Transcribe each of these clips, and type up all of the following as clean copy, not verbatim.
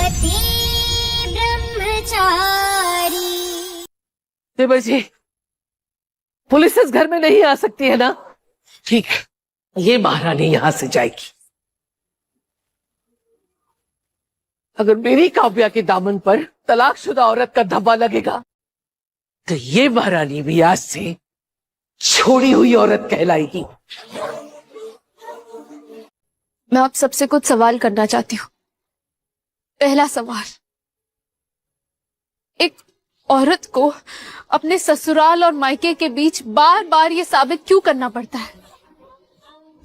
पति ब्रह्मचारी। देवर जी, पुलिस इस घर में नहीं आ सकती है ना? ठीक है, ये महारानी यहां से जाएगी। अगर मेरी काव्या के दामन पर तलाकशुदा औरत का धब्बा लगेगा तो ये महारानी भी आज से छोड़ी हुई औरत कहलाएगी। मैं आप सबसे कुछ सवाल करना चाहती हूँ। पहला सवाल, एक औरत को अपने ससुराल और मायके के बीच बार बार ये साबित क्यों करना पड़ता है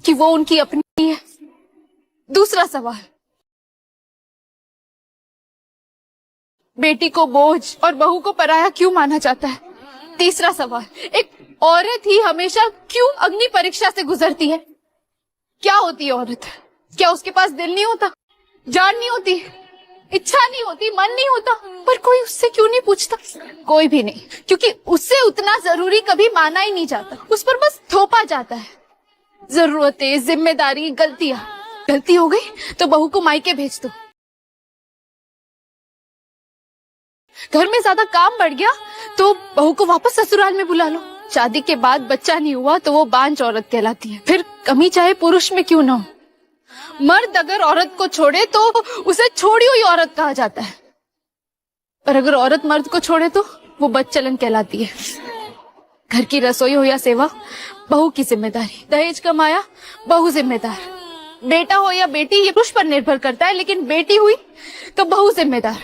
कि वो उनकी अपनी है? दूसरा सवाल, बेटी को बोझ और बहू को पराया क्यों माना जाता है? तीसरा सवाल, एक औरत ही हमेशा क्यों अग्नि परीक्षा से गुजरती है? क्या होती है औरत? क्या उसके पास दिल नहीं होता, जान नहीं होती, इच्छा नहीं होती, मन नहीं होता? पर कोई उससे क्यों नहीं पूछता? कोई भी नहीं, क्योंकि उससे उतना जरूरी कभी माना ही नहीं जाता। उस पर बस थोपा जाता है जरूरतें, जिम्मेदारी, गलतियां। गलती हो गई तो बहू को मायके भेज दो। घर में ज्यादा काम बढ़ गया तो बहू को वापस ससुराल में बुला लो। शादी के बाद बच्चा नहीं हुआ तो वो बांझ औरत कहलाती है। फिर कमी चाहे पुरुष में क्यों ना हो, मर्द अगर औरत को छोड़े तो उसे छोड़ी हुई औरत कहा जाता है, पर अगर औरत मर्द को छोड़े तो वो बदचलन कहलाती है। घर की रसोई हो या सेवा, बहू की जिम्मेदारी। दहेज कमाया, बहू जिम्मेदार। बेटा हो या बेटी, ये पुरुष पर निर्भर करता है, लेकिन बेटी हुई तो बहू जिम्मेदार।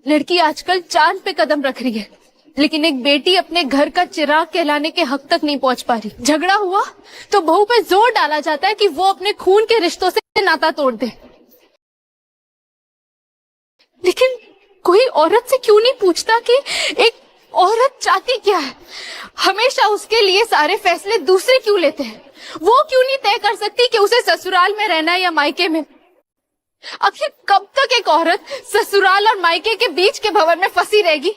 लड़की आजकल चांद पे कदम रख रही है, लेकिन एक बेटी अपने घर का चिराग कहलाने के हक तक नहीं पहुंच पा रही। झगड़ा हुआ तो बहू पे जोर डाला जाता है कि वो अपने खून के रिश्तों से नाता तोड़ दे। लेकिन कोई औरत से क्यों नहीं पूछता कि एक औरत चाहती क्या है? हमेशा उसके लिए सारे फैसले दूसरे क्यों लेते हैं? वो क्यों नहीं तय कर सकती कि उसे ससुराल में रहना है या मायके में? आखिर कब तक एक औरत ससुराल और मायके के बीच के भंवर में फंसी रहेगी?